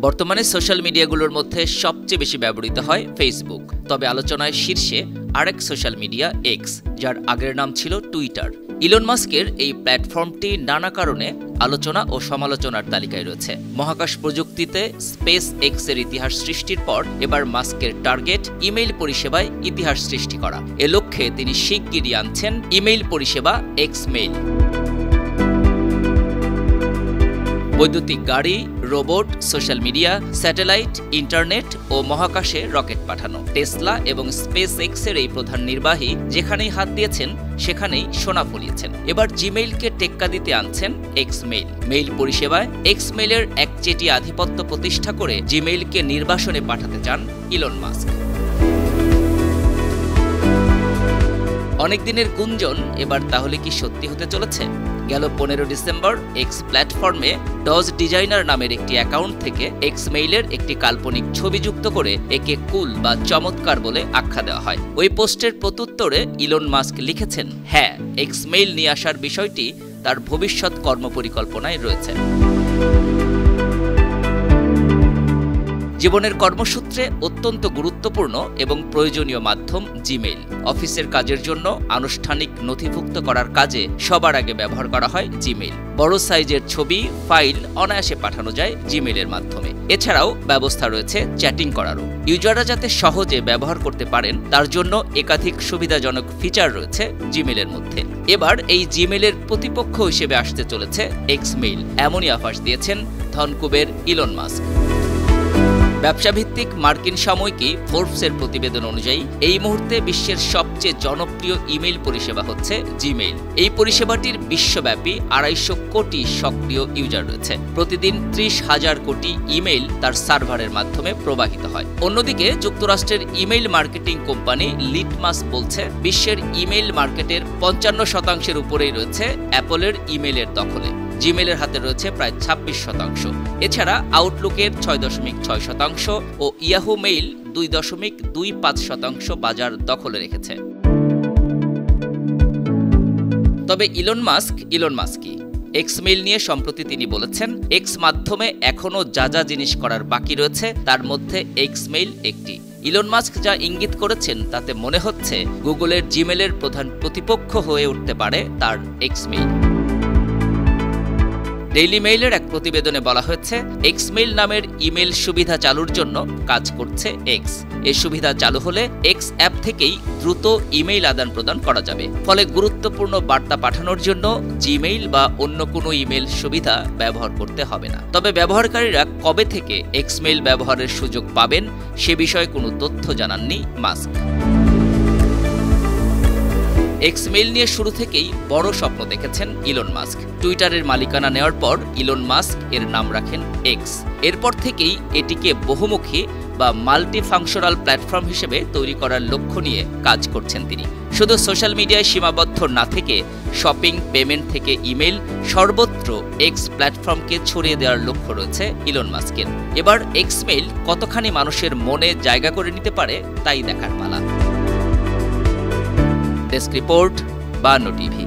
বর্তমানে সোশ্যাল মিডিয়াগুলোর মধ্যে সবচেয়ে বেশি ব্যবহৃত হয় ফেসবুক, তবে আলোচনায় শীর্ষে আরেক সোশ্যাল মিডিয়া এক্স, যার আগের নাম ছিল টুইটার। ইলন মাস্কের এই প্ল্যাটফর্মটি নানা কারণে আলোচনা ও সমালোচনার তালিকায় রয়েছে। মহাকাশ প্রযুক্তিতে স্পেস এক্স এর ইতিহাস সৃষ্টির পর এবার মাস্কের টার্গেট ইমেইল পরিষেবায় ইতিহাস সৃষ্টি করা। এ লক্ষ্যে তিনি শিগগিরই আনছেন ইমেইল পরিষেবা এক্স মেইল। বৈদ্যুতিক গাড়ি, robot, social media, satellite, internet ও মহাকাশে রকেট পাঠানো। টেসলা এবং স্পেস এক্সের এই প্রধান নির্বাহী যেখানেই হাত দিয়েছেন সেখানেই সোনা ফলিয়েছেন। এবার জিমেইলকে টেক্কা দিতে আনছেন এক্স মেইল। মেইল পরিষেবায় এক্স মেইলের একচেটি আধিপত্য প্রতিষ্ঠা করে জিমেইলকে নির্বাসনে পাঠাতে চান ইলন মাস্ক। অনেক দিনের গুঞ্জন এবার তাহলে কি সত্যি হতে চলেছে? গেল 15 ডিসেম্বর এক্স প্ল্যাটফর্মে ডজ ডিজাইনার নামের একটি অ্যাকাউন্ট থেকে এক্স মেইলের একটি কাল্পনিক ছবি যুক্ত করে একে কুল বা চমৎকার বলে আখ্যা দেওয়া হয়। ওই পোস্টের প্রত্যুত্তরে ইলন মাস্ক লিখেছেন, হ্যাঁ, এক্স মেইল নিয়ে আসার বিষয়টি তার ভবিষ্যৎ কর্মপরিকল্পনায় রয়েছে। জীবনের কর্মসূত্রে অত্যন্ত গুরুত্বপূর্ণ এবং প্রয়োজনীয় মাধ্যম জিমেইল। অফিসের কাজের জন্য আনুষ্ঠানিক নথিভুক্ত করার কাজে সবার আগে ব্যবহার করা হয় জিমেইল। বড় সাইজের ছবি, ফাইল অনায়াসে পাঠানো যায় জিমেইলের মাধ্যমে। এছাড়াও ব্যবস্থা রয়েছে চ্যাটিং করারও। ইউজাররা যাতে সহজে ব্যবহার করতে পারেন তার জন্য একাধিক সুবিধাজনক ফিচার রয়েছে জিমেইলের মধ্যে। এবার এই জিমেইলের প্রতিপক্ষ হিসেবে আসতে চলেছে এক্স মেইল, এমনই আভাস দিয়েছেন ধনকুবের ইলন মাস্ক। ব্যবসাভিত্তিক মার্কিন সাময়িকী ফোর্বসের প্রতিবেদন অনুযায়ী এই মুহূর্তে বিশ্বের সবচেয়ে জনপ্রিয় ইমেইল পরিষেবা হচ্ছে জিমেইল। এই পরিষেবাটির বিশ্বব্যাপী 250 কোটি সক্রিয় ইউজার রয়েছে। প্রতিদিন 30,000 কোটি ইমেইল তার সার্ভারের মাধ্যমে প্রবাহিত হয়। অন্যদিকে যুক্তরাষ্ট্রের ইমেইল মার্কেটিং কোম্পানি লিটমাস বলছে বিশ্বের ইমেইল মার্কেটের 55% উপরেই রয়েছে অ্যাপলের ইমেইলের দখলে। জিমেইলের হাতে রয়েছে প্রায় 26%। এছাড়া আউটলুকের 6.6% ও ইয়াহু মেইল 2.25% বাজার দখলে রেখেছে। তবে ইলন মাস্কই এক্স মেইল নিয়ে সম্প্রতি তিনি বলেছেন, এক্স মাধ্যমে এখনও যা জিনিস করার বাকি রয়েছে তার মধ্যে এক্স মেইল একটি। ইলন মাস্ক যা ইঙ্গিত করেছেন তাতে মনে হচ্ছে গুগলের জিমেইলের প্রধান প্রতিপক্ষ হয়ে উঠতে পারে তার এক্স মেইল। ডেইলি মেইলের এক প্রতিবেদনে বলা হয়েছে, এক্স মেইল নামের ইমেল সুবিধা চালুর জন্য কাজ করছে এক্স। এই সুবিধা চালু হলে এক্স অ্যাপ থেকেই দ্রুত ইমেইল আদান প্রদান করা যাবে। ফলে গুরুত্বপূর্ণ বার্তা পাঠানোর জন্য জিমেইল বা অন্য কোনো ইমেল সুবিধা ব্যবহার করতে হবে না। তবে ব্যবহারকারীরা কবে থেকে এক্স মেইল ব্যবহারের সুযোগ পাবেন সে বিষয়ে কোনো তথ্য জানাননি মাস্ক। এক্স মেইল নিয়ে শুরু থেকেই বড় স্বপ্ন দেখেছেন ইলন মাস্ক। টুইটারের মালিকানা নেওয়ার পর ইলন মাস্ক এর নাম রাখেন এক্স। এরপর থেকেই এটিকে বহুমুখী বা মাল্টিফাংশনাল প্ল্যাটফর্ম হিসেবে তৈরি করার লক্ষ্য নিয়ে কাজ করছেন তিনি। শুধু সোশ্যাল মিডিয়ায় সীমাবদ্ধ না থেকে শপিং, পেমেন্ট থেকে ইমেইল সর্বত্র এক্স প্ল্যাটফর্মকে ছড়িয়ে দেওয়ার লক্ষ্য রয়েছে ইলন মাস্কের। এবার এক্স মেইল কতখানি মানুষের মনে জায়গা করে নিতে পারে তাই দেখার পালা। Desk report, 52 TV.